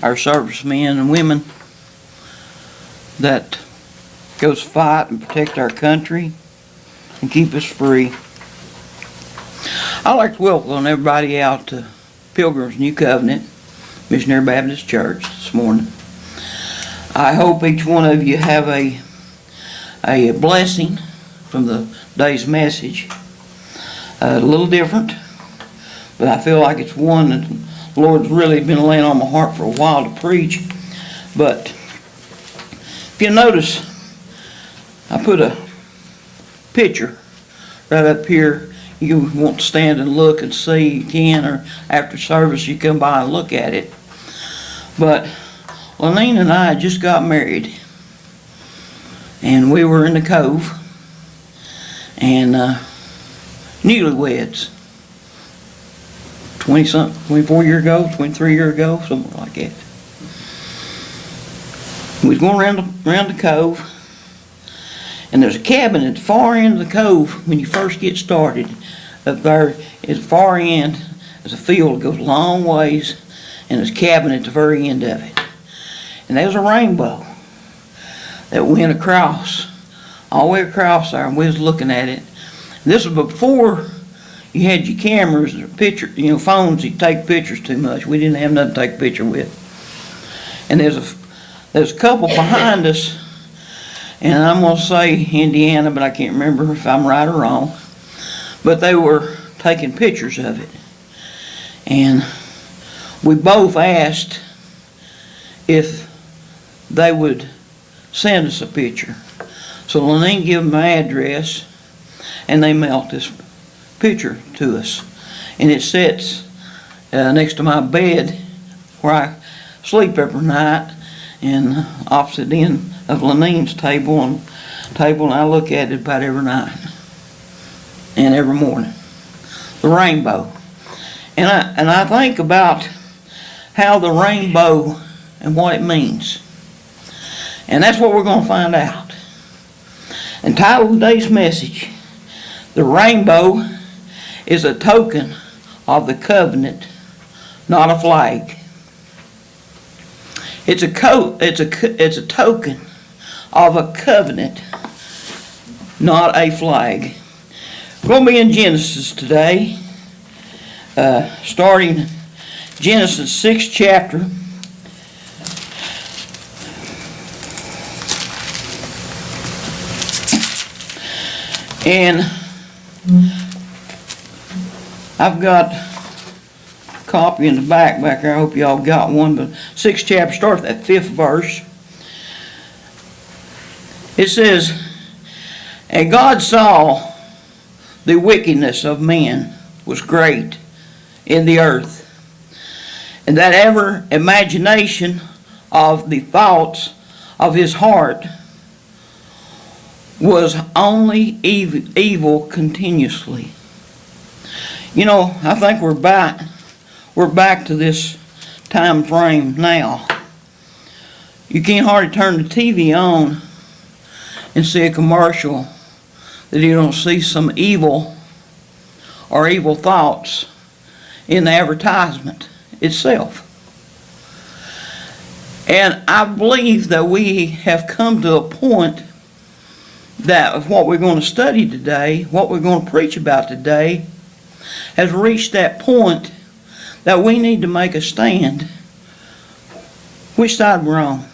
our servicemen and women that goes fight and protect our country and keep us free. I'd like to welcome everybody out to Pilgrim's New Covenant Missionary Baptist Church this morning. I hope each one of you have a blessing from the day's message. A little different, but I feel like it's one that the Lord's really been laying on my heart for a while to preach. But if you notice, I put a picture right up here. You want to stand and look and see, you can, or after service you come by and look at it. But Lenine and I just got married, and we were in the Cove, and newlyweds, 24 years ago, 23 years ago, something like that. We was going around the Cove, and there's a cabin at the far end of the Cove when you first get started. Up there at the far end, there's a field that goes a long ways, and there's a cabin at the very end of it. And there's a rainbow that went across, all the way across there, and we was looking at it. And this was before you had your cameras or phones you take pictures too much. We didn't have nothing to take a picture with. And there's a couple behind us, and I'm going to say Indiana, but I can't remember if I'm right or wrong. But they were taking pictures of it. And we both asked if they would send us a picture. So Lenine gave them my address, and they mailed this picture to us. And it sits next to my bed where I sleep every night, and opposite end of Lenine's table, and I look at it about every night and every morning. The rainbow. And I think about how the rainbow and what it means. And that's what we're going to find out. And title of today's message, the rainbow is a token of the covenant, not a flag. It's a token of a covenant, not a flag. We're going to be in Genesis today, starting Genesis 6th chapter. And I've got a copy in the back there. I hope y'all got one. But 6th chapter, start at that 5th verse. It says, "And God saw the wickedness of men was great in the earth, and that every imagination of the thoughts of his heart was only evil continuously." You know, I think we're back to this time frame now. You can't hardly turn the TV on and see a commercial that you don't see some evil or evil thoughts in the advertisement itself. And I believe that we have come to a point that what we're going to study today, what we're going to preach about today, has reached that point that we need to make a stand. Which side we're on?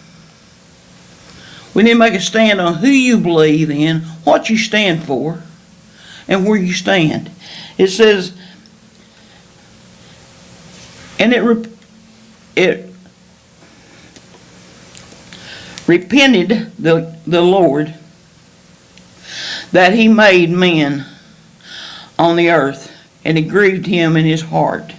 We need to make a stand on who you believe in, what you stand for, and where you stand. It says, and it repented the Lord that he made men on the earth, and it grieved him in his heart.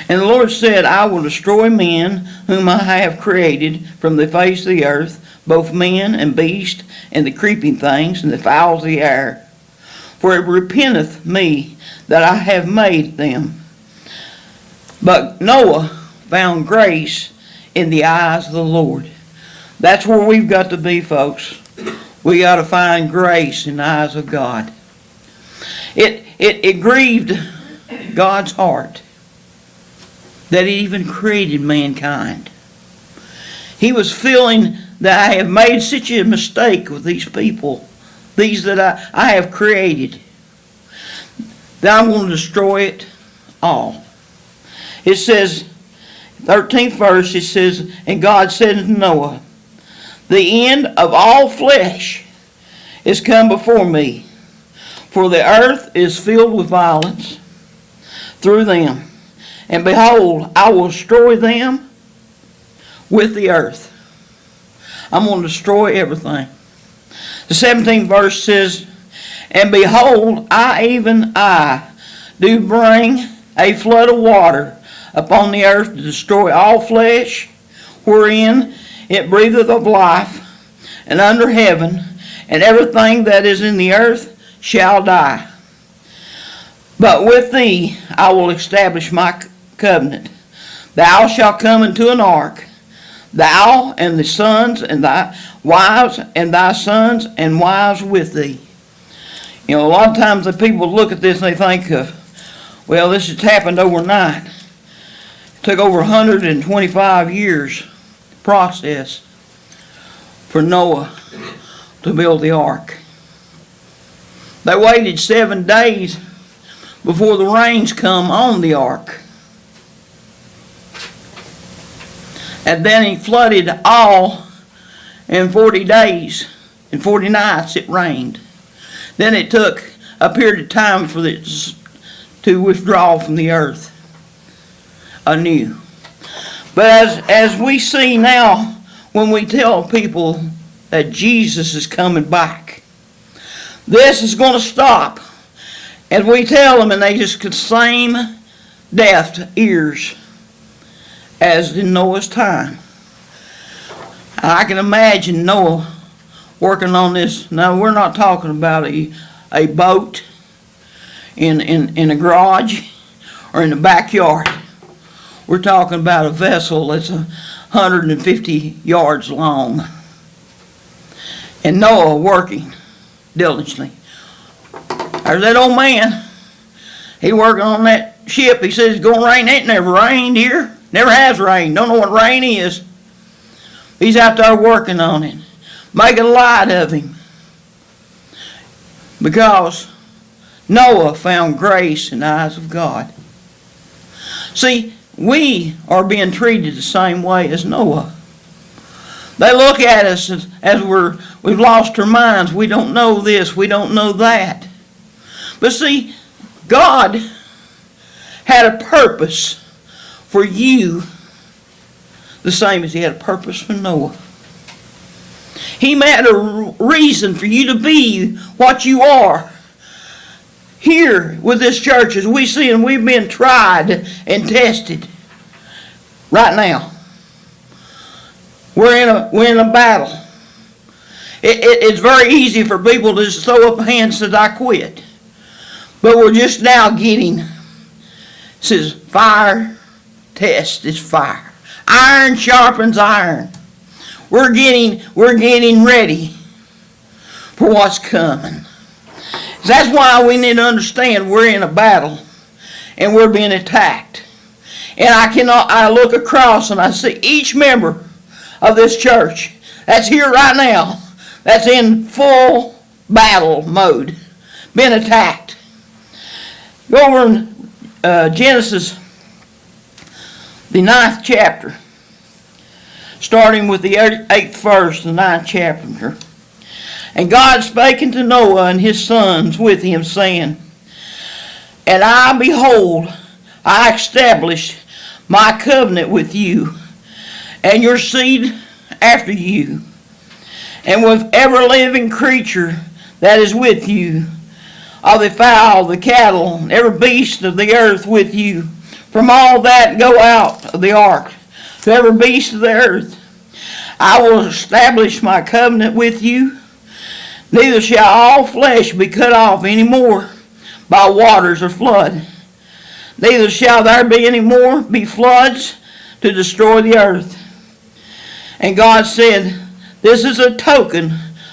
And the Lord said, "I will destroy men whom I have created from the face of the earth, both men and beasts, and the creeping things, and the fowls of the air. For it repenteth me that I have made them." But Noah found grace in the eyes of the Lord. That's where we've got to be, folks. We got to find grace in the eyes of God. It grieved God's heart. that He even created mankind. He was feeling that I have made such a mistake with these people, these that I have created, that I'm going to destroy it all. It says, 13th verse, it says, and God said unto Noah, the end of all flesh is come before me, for the earth is filled with violence through them. And behold, I will destroy them with the earth. I'm going to destroy everything. The 17th verse says, and behold, even I do bring a flood of water upon the earth to destroy all flesh, wherein it breatheth of life, and under heaven, and everything that is in the earth shall die. But with thee I will establish my covenant. Thou shalt come into an ark, thou and the sons and thy wives and thy sons and wives with thee. You know, a lot of times the people look at this and they think of, well, this has happened overnight. It took over 125 years process for Noah to build the ark. They waited 7 days before the rains come on the ark. And then he flooded all in 40 days. In 40 nights it rained. Then it took a period of time for it to withdraw from the earth anew. But as we see now, when we tell people that Jesus is coming back, this is going to stop. As we tell them, and they just could same deaf ears as in Noah's time. I can imagine Noah working on this. Now, we're not talking about a boat in a garage or in the backyard. We're talking about a vessel that's 150 yards long. And Noah working diligently. There's that old man. He working on that ship. He says it's going to rain. It ain't never rained here. Never has rained. Don't know what rain is. He's out there working on it. Making light of him. Because Noah found grace in the eyes of God. See, we are being treated the same way as Noah. They look at us as we've lost our minds. We don't know this. We don't know that. But see, God had a purpose for you the same as He had a purpose for Noah. He had a reason for you to be what you are. Here with this church, as we see, and we've been tried and tested right now. We're in a battle. It's very easy for people to just throw up hands and say, I quit. But we're just now getting, it says, fire test is fire. Iron sharpens iron. We're getting ready for what's coming. That's why we need to understand we're in a battle and we're being attacked. And I look across and I see each member of this church that's here right now, that's in full battle mode, been attacked. Go over in Genesis, the 9th chapter, starting with the 8th verse, the 9th chapter. And God spake unto Noah and his sons with him, saying, and I, behold, I establish my covenant with you, and your seed after you, and with every living creature that is with you, of the fowl, the cattle, and every beast of the earth with you, from all that go out of the ark, to every beast of the earth. I will establish my covenant with you. Neither shall all flesh be cut off any more by waters or flood. Neither shall there be any more be floods to destroy the earth. And God said, this is a token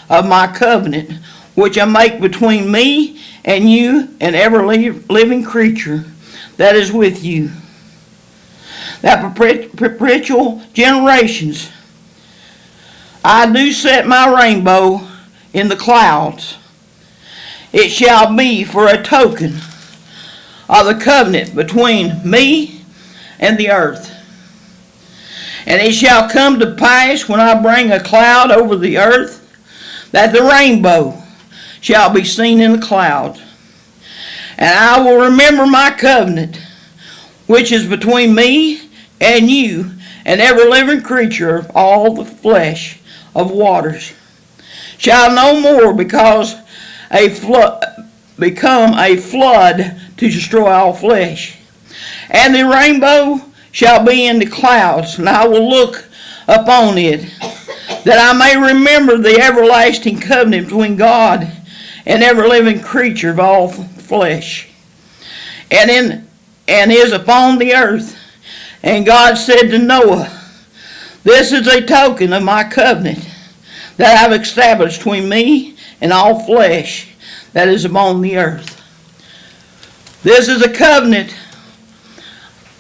of my covenant, which I make between me and you and every living creature that is with you. that perpetual generations, I do set my rainbow in the clouds. It shall be for a token of the covenant between me and the earth. And it shall come to pass when I bring a cloud over the earth, that the rainbow shall be seen in the clouds. And I will remember my covenant, which is between me and you and every living creature of all the flesh of waters, shall no more become a flood to destroy all flesh. And the rainbow shall be in the clouds, and I will look upon it, that I may remember the everlasting covenant between God and every living creature of all flesh, and is upon the earth. And God said to Noah, this is a token of my covenant that I have established between me and all flesh that is upon the earth. This is a covenant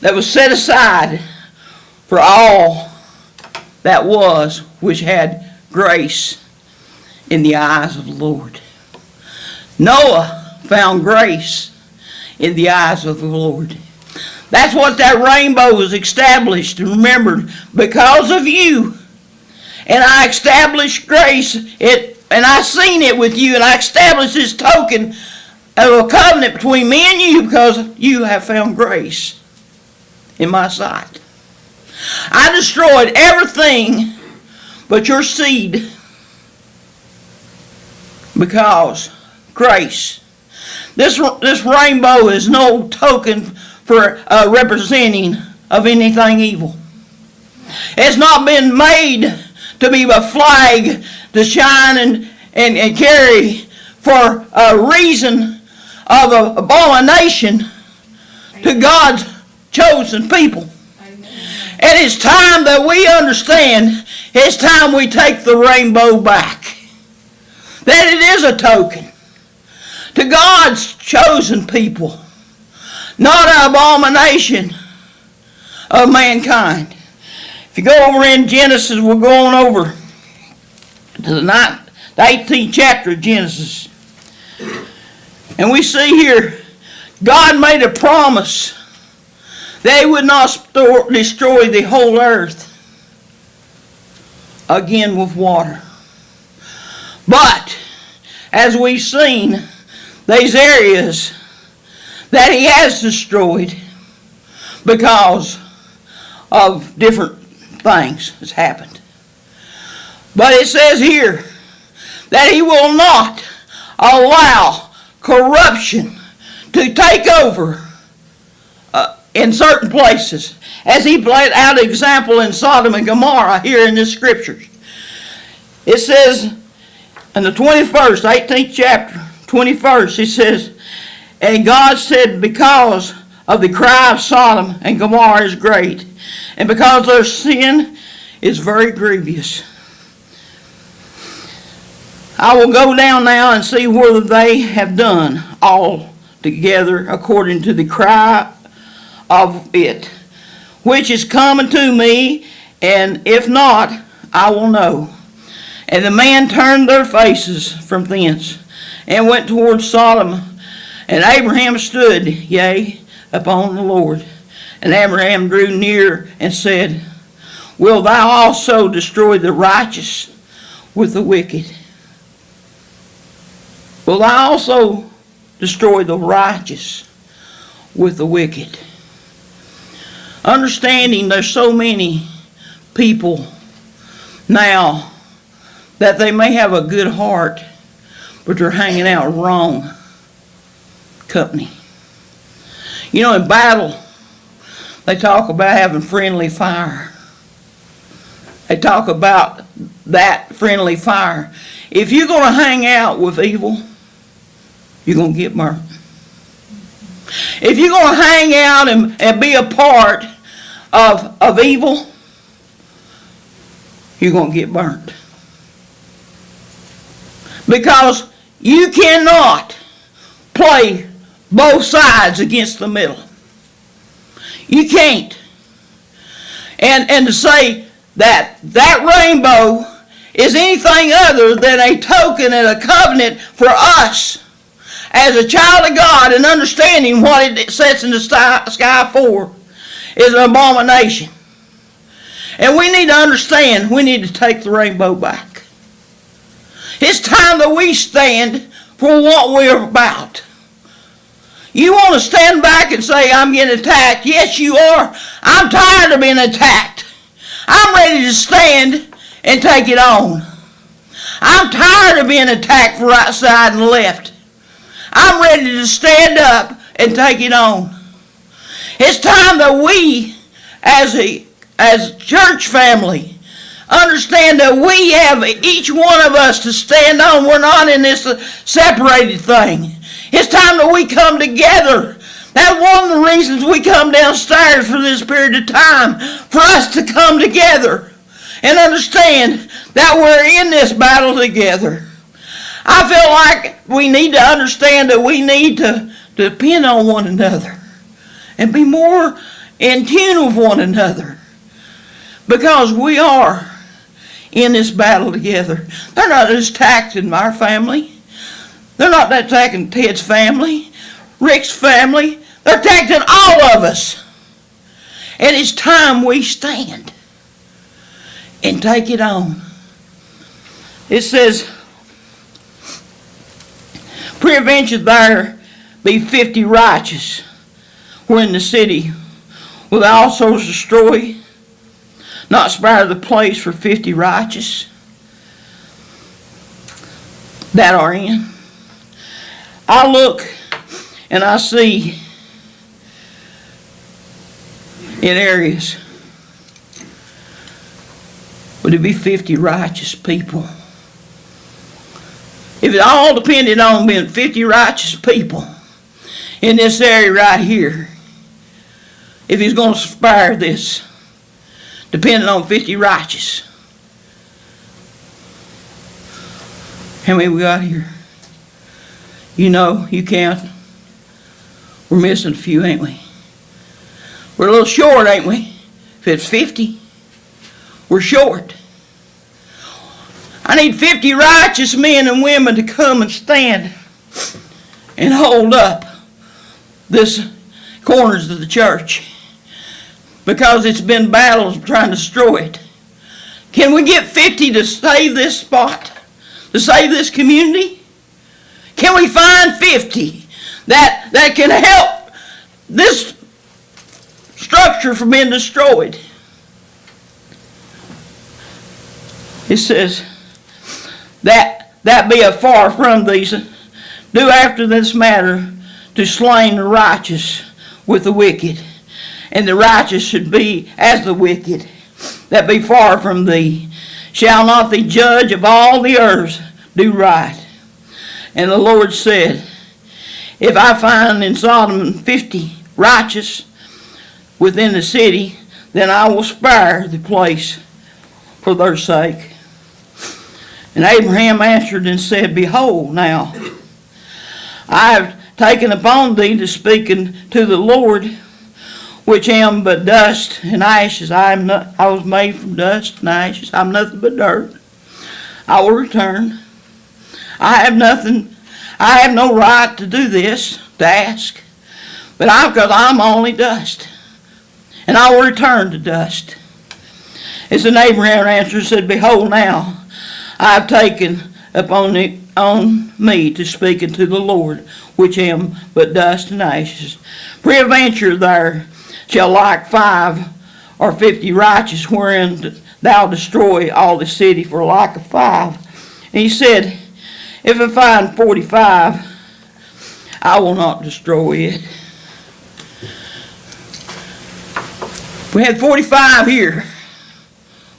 that was set aside for all that was, which had grace in the eyes of the Lord. Noah found grace in the eyes of the Lord. That's what that rainbow was established and remembered because of you. And I established grace, and I seen it with you, and I established this token of a covenant between me and you because you have found grace in my sight. I destroyed everything but your seed because grace. This rainbow is no token for representing of anything evil. It's not been made to be a flag to shine and carry for a reason of abomination to God's chosen people. And it's time that we understand, it's time we take the rainbow back. That it is a token to God's chosen people, not an abomination of mankind. If you go over in Genesis, we're going over to the 18th chapter of Genesis. And we see here, God made a promise that He would not destroy the whole earth again with water. But, as we've seen, these areas that He has destroyed because of different things that's happened. But it says here that He will not allow corruption to take over in certain places, as He played out an example in Sodom and Gomorrah here in this scripture. It says in the 18th chapter, 21st, it says, and God said, because of the cry of Sodom and Gomorrah is great, and because their sin is very grievous, I will go down now and see whether they have done all together according to the cry of it, which is coming to me, and if not, I will know. And the man turned their faces from thence, and went towards Sodom, and Abraham stood, yea, upon the Lord. And Abraham drew near and said, wilt thou also destroy the righteous with the wicked? Will thou also destroy the righteous with the wicked? Understanding there's so many people now that they may have a good heart, but they're hanging out wrong company. You know, in battle, they talk about having friendly fire. They talk about that friendly fire. If you're going to hang out with evil, you're going to get burnt. If you're going to hang out and be a part of evil, you're going to get burnt. Because you cannot play both sides against the middle. You can't. And to say that rainbow is anything other than a token and a covenant for us as a child of God, and understanding what it sets in the sky for is an abomination. And we need to understand, we need to take the rainbow back. It's time that we stand for what we're about. You want to stand back and say, I'm getting attacked? Yes, you are. I'm tired of being attacked. I'm ready to stand and take it on. I'm tired of being attacked from right side and left. I'm ready to stand up and take it on. It's time that we, as a church family, understand that we have each one of us to stand on. We're not in this separated thing. It's time that we come together. That's one of the reasons we come downstairs for this period of time, for us to come together and understand that we're in this battle together. I feel like we need to understand that we need to depend on one another and be more in tune with one another, because we are in this battle together. They're not just attacking our family. They're not attacking Ted's family, Rick's family. They're attacking all of us. And it's time we stand and take it on. It says, peradventure there be 50 righteous, wherein the city will also destroy, not spare the place for 50 righteous that are in. I look and I see in areas, would it be 50 righteous people? If it all depended on being 50 righteous people in this area right here, if he's going to spare this, depending on 50 righteous. How many we got here? You know, you count. We're missing a few, ain't we? We're a little short, ain't we? If it's 50, we're short. I need 50 righteous men and women to come and stand and hold up this corners of the church, because it's been battles trying to destroy it. Can we get 50 to save this spot? To save this community? Can we find 50 that can help this structure from being destroyed? It says that be afar from these, do after this matter to slain the righteous with the wicked, and the righteous should be as the wicked, that be far from thee. Shall not the judge of all the earth do right? And the Lord said, if I find in Sodom 50 righteous within the city, then I will spare the place for their sake. And Abraham answered and said, behold, now I have taken upon thee to speak to the Lord, which am but dust and ashes. I was made from dust and ashes. I'm nothing but dirt. I will return. I have no right to do this, to ask, because I'm only dust, and I will return to dust. As then Abraham answered and said, behold, now I have taken upon me to speak unto the Lord, which am but dust and ashes. Peradventure there shall like 5 or 50 righteous, wherein thou destroy all the city for lack of 5. And he said, if I find 45, I will not destroy it. We had 45 here.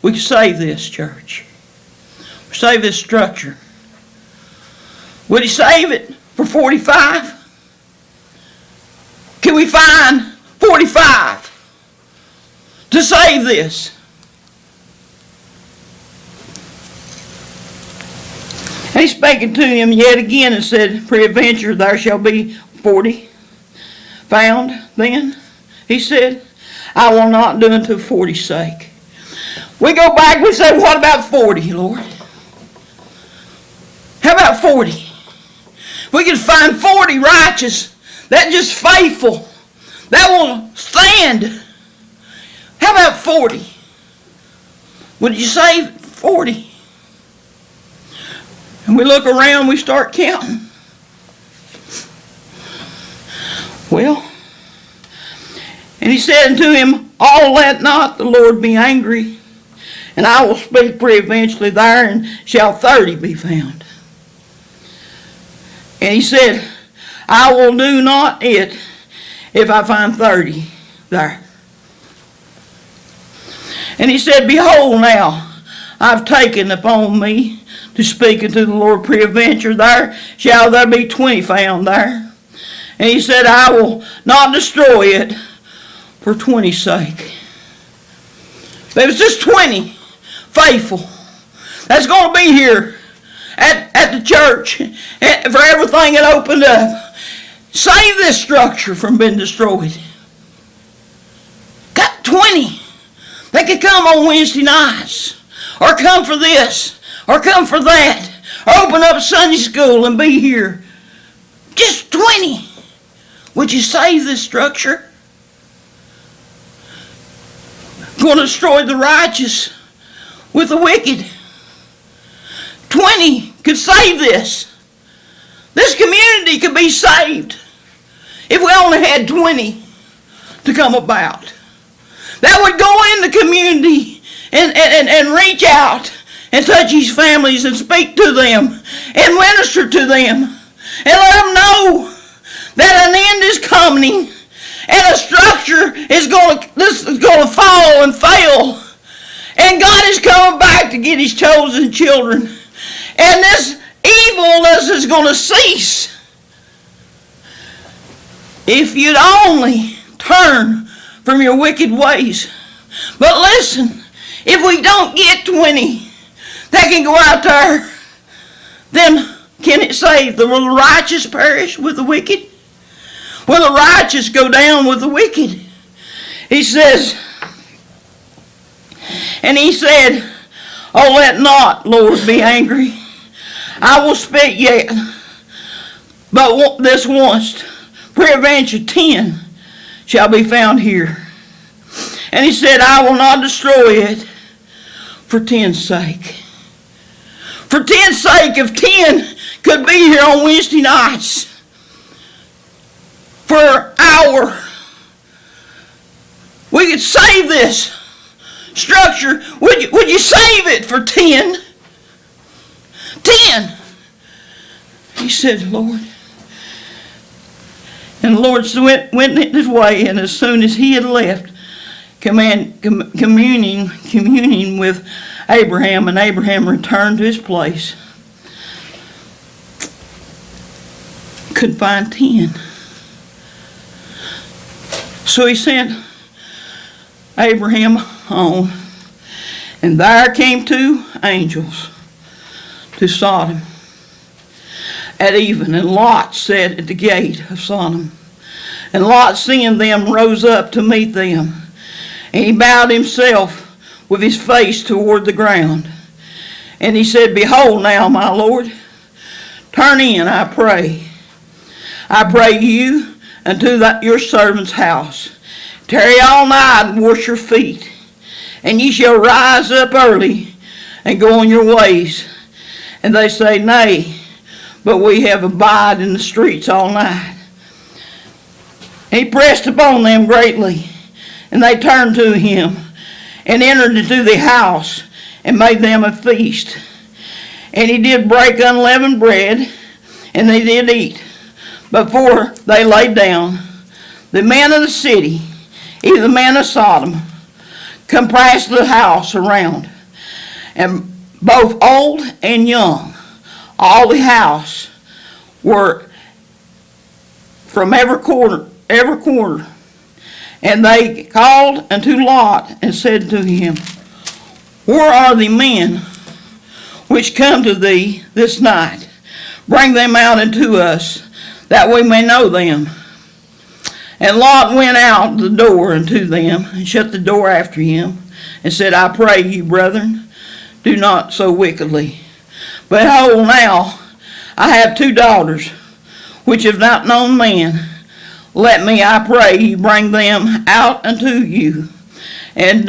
We could save this church. Save this structure. Would he save it for 45? Can we find 45 to save this? And he spake unto him yet again and said, peradventure there shall be 40 found then. He said, I will not do unto 40's sake. We go back, we say, what about 40, Lord? How about 40? We can find 40 righteous, that just faithful, that will stand. How about 40? Would you say 40? And we look around, we start counting. Well, and he said unto him, all let not the Lord be angry, and I will speak peradventure there, and shall 30 be found. And he said, I will do not it if I find 30 there. And he said, behold now, I've taken upon me to speak unto the Lord peradventure there shall there be 20 found there. And he said, I will not destroy it for 20's sake. But it was just 20 faithful that's going to be here at the church for everything that opened up. Save this structure from being destroyed. Got 20. They could come on Wednesday nights, or come for this, or come for that, or open up Sunday school and be here. Just 20. Would you save this structure? Going to destroy the righteous with the wicked. 20 could save this. This community could be saved if we only had 20 to come about. That would go in the community and reach out and touch these families and speak to them and minister to them and let them know that an end is coming and a structure is going to fall and fail, and God is coming back to get his chosen children, and this evilness is going to cease if you'd only turn from your wicked ways. But listen, if we don't get 20 that can go out there, then can it save? Will the righteous perish with the wicked? Will the righteous go down with the wicked? He says, and he said, oh, let not, Lord, be angry. I will speak yet, but this once, peradventure 10 shall be found here. And he said, I will not destroy it for 10's sake. For 10's sake, if 10 could be here on Wednesday nights for an hour, we could save this structure. Would you save it for 10? 10. He said, Lord. And the Lord went his way, and as soon as he had left, communing with Abraham, and Abraham returned to his place. Couldn't find 10. So he sent Abraham on, and there came 2 angels to Sodom at even, and Lot sat at the gate of Sodom. And Lot, seeing them, rose up to meet them, and he bowed himself with his face toward the ground. And he said, behold now, my Lord, turn in, I pray you unto your servant's house. Tarry all night and wash your feet, and ye shall rise up early and go on your ways. And they say, nay, but we have abided in the streets all night. And he pressed upon them greatly, and they turned to him, and entered into the house, and made them a feast. And he did break unleavened bread, and they did eat. Before they lay down, the men of the city, even the men of Sodom, compassed the house around, and both old and young, all the house were from every quarter. And they called unto Lot and said to him, where are the men which come to thee this night? Bring them out unto us, that we may know them. And Lot went out the door unto them, and shut the door after him, and said, I pray you, brethren, do not so wickedly. Behold, now I have 2 daughters, which have not known man. Let me, I pray you, bring them out unto you, and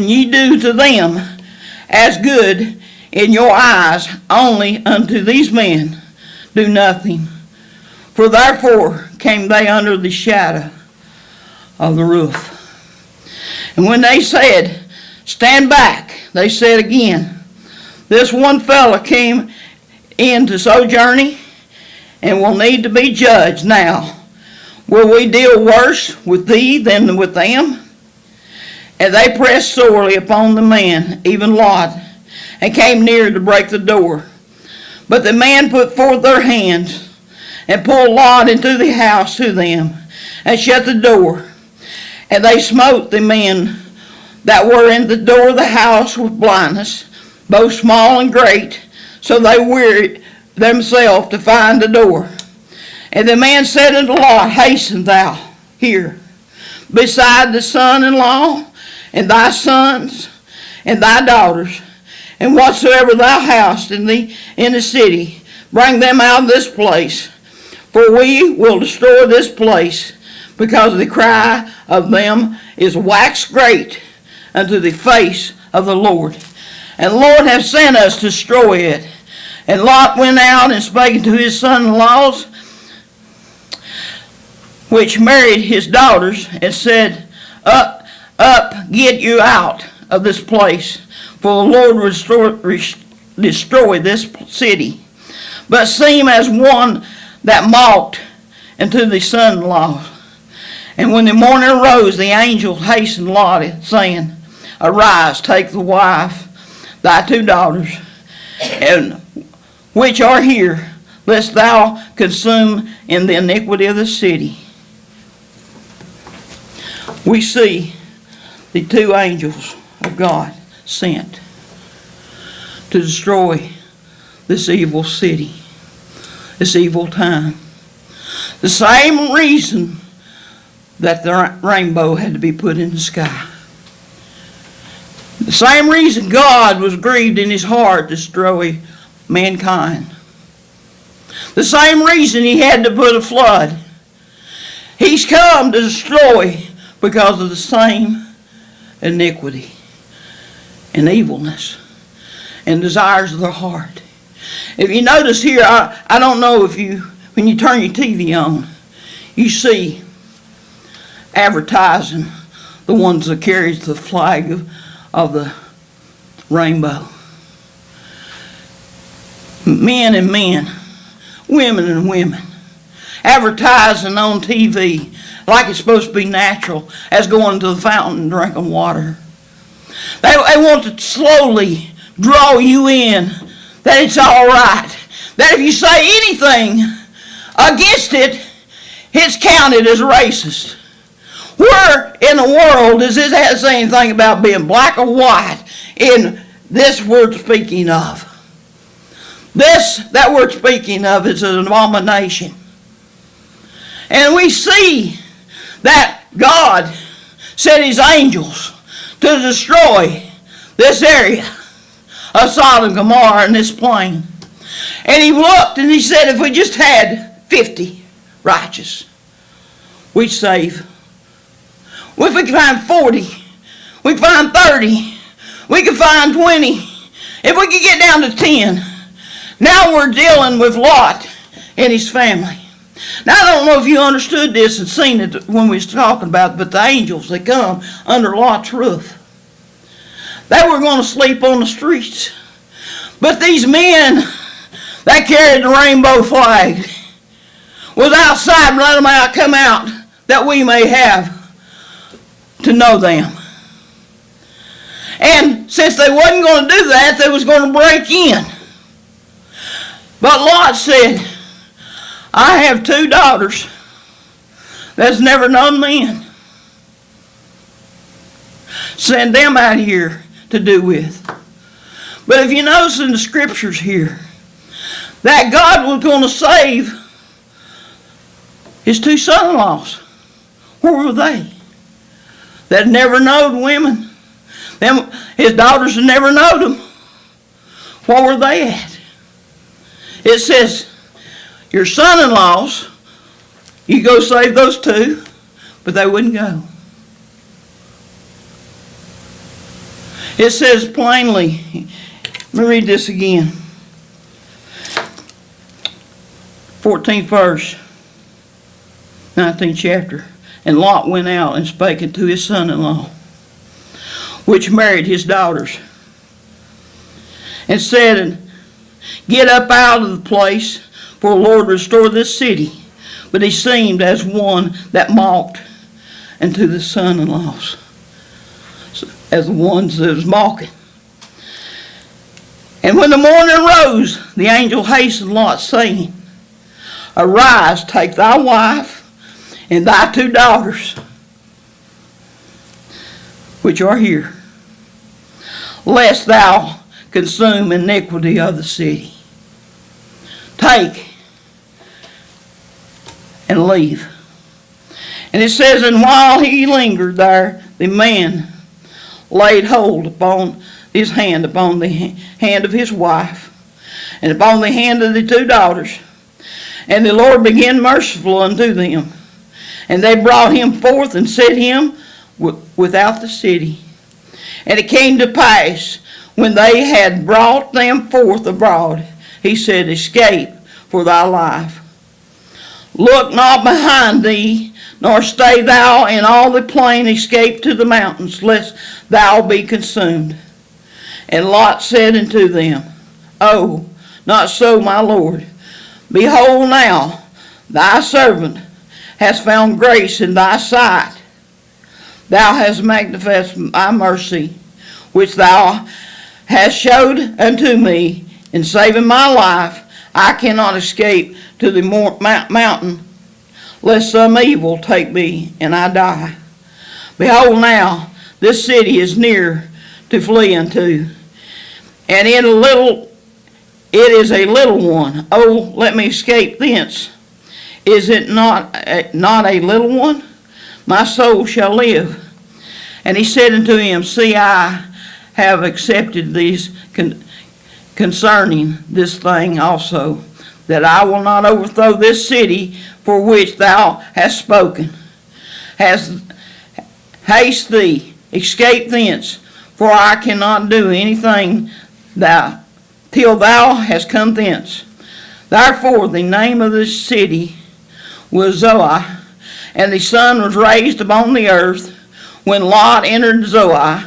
ye do to them as good in your eyes. Only unto these men do nothing. For therefore came they under the shadow of the roof. And when they said, stand back, they said again, this one fellow came in to sojourn, and will need to be judged. Now, will we deal worse with thee than with them? And they pressed sorely upon the man, even Lot, and came near to break the door. But the man put forth their hands, and pulled Lot into the house to them, and shut the door. And they smote the men that were in the door of the house with blindness, both small and great, so they wearied themselves to find the door. And the man said unto Lot, hasten thou here, beside the son-in-law, and thy sons, and thy daughters, and whatsoever thou hast in the city, bring them out of this place. For we will destroy this place, because the cry of them is waxed great unto the face of the Lord. And the Lord hath sent us to destroy it. And Lot went out and spake to his son-in-laws, which married his daughters, and said, Up, get you out of this place, for the Lord will destroy this city. But seem as one that mocked unto the son-in-law. And when the morning arose, the angel hastened Lot, saying, Arise, take the wife, thy 2 daughters, and which are here, lest thou consume in the iniquity of the city. We see the 2 angels of God sent to destroy this evil city, this evil time. The same reason that the rainbow had to be put in the sky. The same reason God was grieved in his heart to destroy mankind. The same reason he had to put a flood. He's come to destroy because of the same iniquity and evilness and desires of their heart. If you notice here, I don't know if when you turn your TV on, you see advertising the ones that carries the flag of the rainbow. Men and men, women and women, advertising on TV like it's supposed to be natural, as going to the fountain and drinking water. They want to slowly draw you in that it's all right. That if you say anything against it, it's counted as racist. Where in the world does this have to say anything about being black or white in this we're speaking of? This that we're speaking of is an abomination. And we see that God sent his angels to destroy this area of Sodom and Gomorrah and this plain. And he looked and he said, if we just had 50 righteous, we'd save. If we could find 40, we could find 30, we could find 20, if we could get down to 10. Now we're dealing with Lot and his family. Now I don't know if you understood this and seen it when we was talking about it, but the angels, they come under Lot's roof. They were going to sleep on the streets. But these men that carried the rainbow flag was outside and let them out, come out, that we may have to know them. And since they wasn't going to do that, they was going to break in. But Lot said, I have 2 daughters that's never known men. Send them out here to do with. But if you notice in the scriptures here, that God was going to save his 2 son-in-laws. Where were they? That never knowed women. His daughters had never knowed them. Where were they at? It says, your son-in-laws, you go save those two, but they wouldn't go. It says plainly, let me read this again. 14th verse, 19th chapter. And Lot went out and spake unto his son-in-law, which married his daughters, and said, get up out of the place, for the Lord restore this city. But he seemed as one that mocked unto the son-in-laws, as the ones that was mocking. And when the morning rose, the angel hastened Lot, saying, arise, take thy wife and thy two daughters, which are here, lest thou consume iniquity of the city. Take and leave. And it says, and while he lingered there, the man laid hold upon his hand, upon the hand of his wife, and upon the hand of the two daughters. And the Lord began merciful unto them. And they brought him forth and set him without the city. And it came to pass, when they had brought them forth abroad, he said, escape for thy life. Look not behind thee, nor stay thou in all the plain, escape to the mountains, lest thou be consumed. And Lot said unto them, oh, not so, my Lord. Behold now, thy servant hast found grace in thy sight. Thou hast magnified thy mercy, which thou hast showed unto me in saving my life. I cannot escape to the mountain, lest some evil take me and I die. Behold now, this city is near to flee unto, and it is a little one. Oh, let me escape thence. Is it not a little one? My soul shall live. And he said unto him, see, I have accepted these concerning this thing also, that I will not overthrow this city for which thou hast spoken. Haste thee, escape thence, for I cannot do anything till thou hast come thence. Therefore the name of this city was Zoar, and the sun was raised upon the earth when Lot entered Zoar.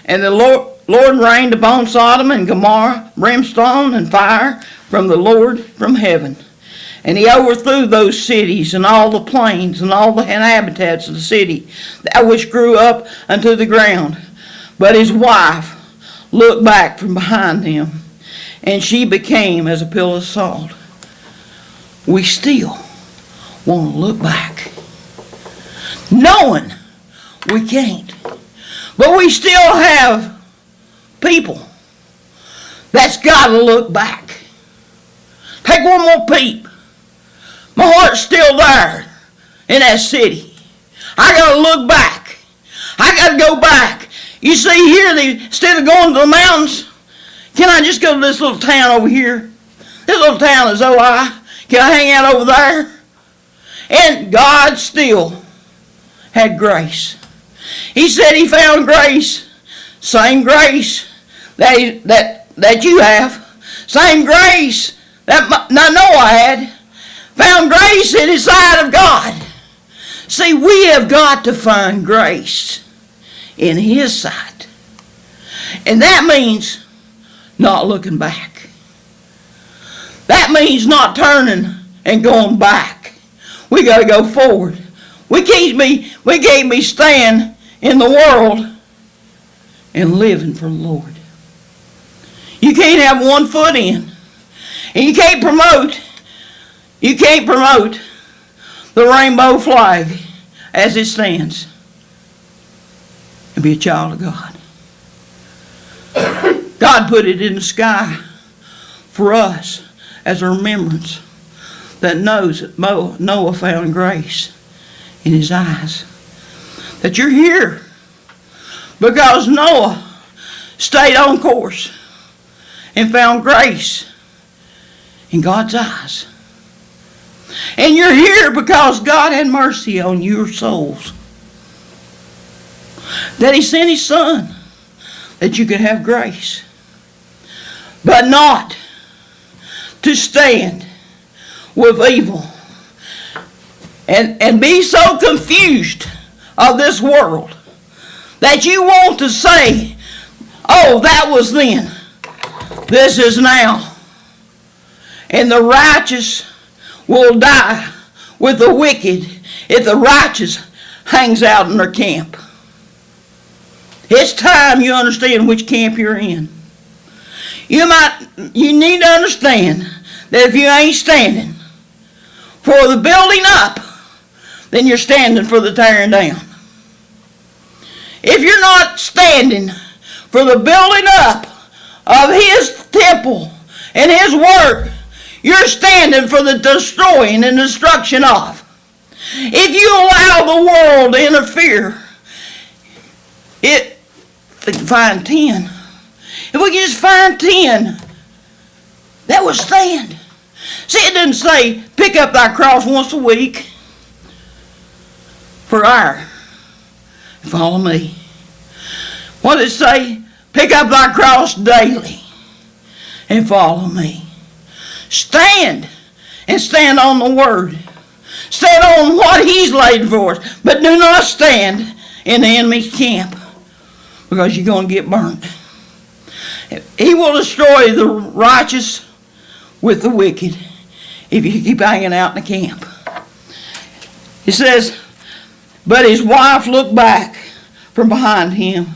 And the Lord rained upon Sodom and Gomorrah brimstone and fire from the Lord from heaven. And he overthrew those cities and all the plains and all the inhabitants of the city, that which grew up unto the ground. But his wife looked back from behind him, and she became as a pillar of salt. We still want to look back, knowing we can't. But we still have people that's got to look back. Take one more peep. My heart's still there in that city. I got to look back. I got to go back. You see here, instead of going to the mountains, can I just go to this little town over here? This little town is Zoar. Can I hang out over there? And God still had grace. He said he found grace. Same grace that you have. Same grace that Noah had. Found grace in his sight of God. See, we have got to find grace in his sight. And that means not looking back. That means not turning and going back. We got to go forward. We can't be staying in the world and living for the Lord. You can't have one foot in. And you can't promote the rainbow flag as it stands and be a child of God. God put it in the sky for us as a remembrance that knows that Noah found grace in his eyes. that you're here because Noah stayed on course and found grace in God's eyes. And you're here because God had mercy on your souls. That He sent His Son that you could have grace. But not to stand with evil and be so confused of this world that you want to say, oh, that was then, this is now. And the righteous will die with the wicked if the righteous hangs out in their camp. It's time you understand which camp you're in. You need to understand that if you ain't standing for the building up, then you're standing for the tearing down. If you're not standing for the building up of His temple and His work, you're standing for the destroying and destruction of. If you allow the world to interfere, if we can find 10. If we can just find 10 that would stand. See, it didn't say pick up thy cross once a week for hour and follow me. What did it say? Pick up thy cross daily and follow me. Stand and stand on the Word. Stand on what He's laid for us. But do not stand in the enemy's camp because you're going to get burnt. He will destroy the righteous with the wicked if you keep hanging out in the camp. It says, but his wife looked back from behind him,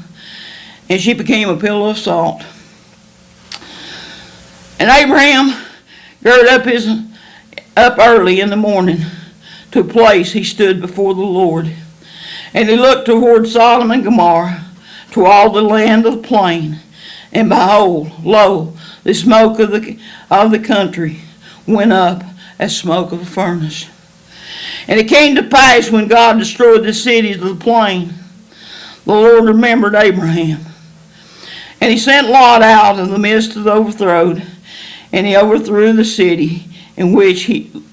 and she became a pillar of salt. And Abraham girded up early in the morning to a place he stood before the Lord. And he looked toward Sodom and Gomorrah, to all the land of the plain. And behold, lo, the smoke of the country went up as smoke of a furnace. And it came to pass when God destroyed the cities of the plain, the Lord remembered Abraham. And He sent Lot out of the midst of the overthrown, and He overthrew the city in which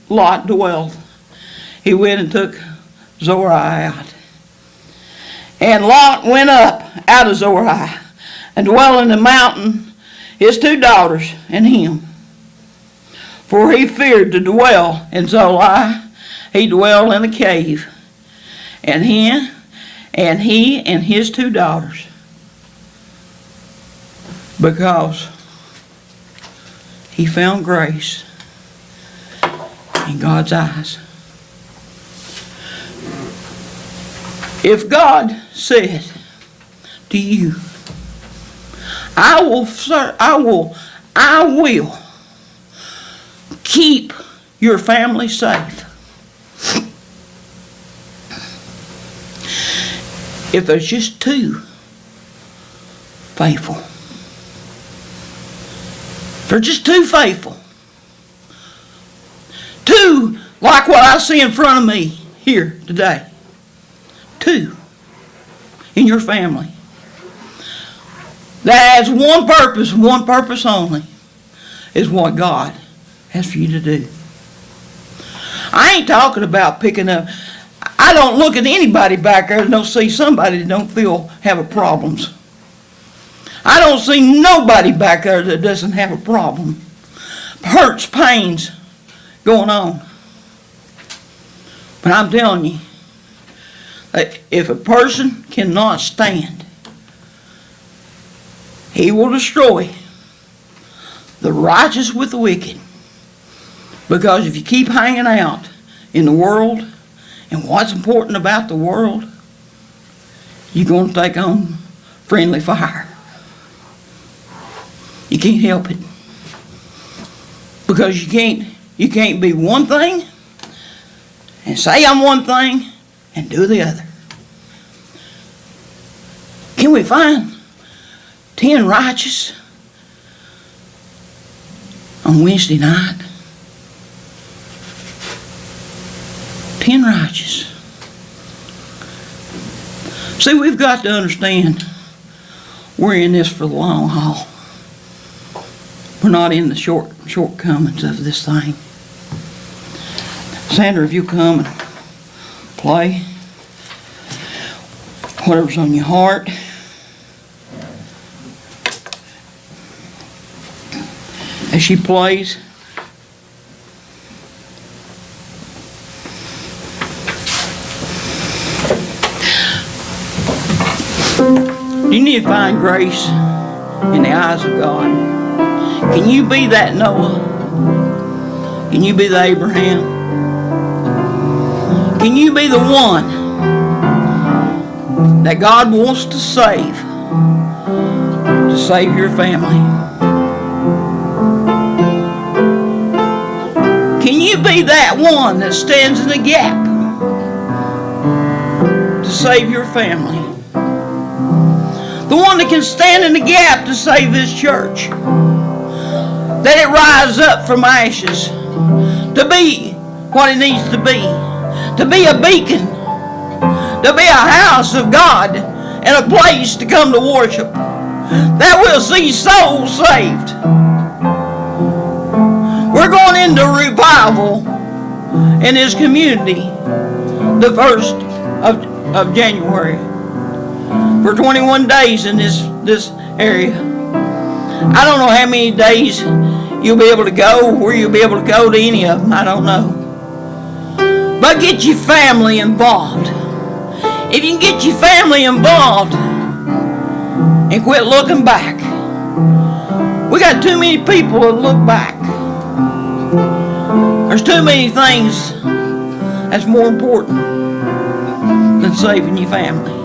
Lot dwelt. He went and took Zorai out. And Lot went up out of Zorai, and dwelt in the mountain, his 2 daughters and him. For he feared to dwell in Zorai. He dwelled in a cave, and he and his 2 daughters, because he found grace in God's eyes. If God said to you, I will keep your family safe. If there's just 2 faithful. If there's just 2 faithful. 2 like what I see in front of me here today. 2 in your family. That has one purpose only, is what God has for you to do. I ain't talking about picking up. I don't look at anybody back there and don't see somebody that don't have problems. I don't see nobody back there that doesn't have a problem. Hurts, pains going on. But I'm telling you, that if a person cannot stand, he will destroy the righteous with the wicked. Because if you keep hanging out in the world and what's important about the world, you're going to take on friendly fire. You can't help it. Because you can't be one thing and say I'm one thing and do the other. Can we find 10 righteous on Wednesday night? 10 righteous. See, we've got to understand we're in this for the long haul. We're not in the shortcomings of this thing. Sandra, if you come and play whatever's on your heart. As she plays, you need to find grace in the eyes of God. Can you be that Noah? Can you be the Abraham? Can you be the one that God wants to save your family? Can you be that one that stands in the gap to save your family? The one that can stand in the gap to save His church. That it rise up from ashes to be what it needs to be. To be a beacon. To be a house of God and a place to come to worship. That will see souls saved. We're going into revival in this community the 1st of January. For 21 days in this area. I don't know how many days you'll be able to go, where you'll be able to go to any of them. I don't know. But get your family involved. If you can get your family involved and quit looking back. We got too many people that look back. There's too many things that's more important than saving your family.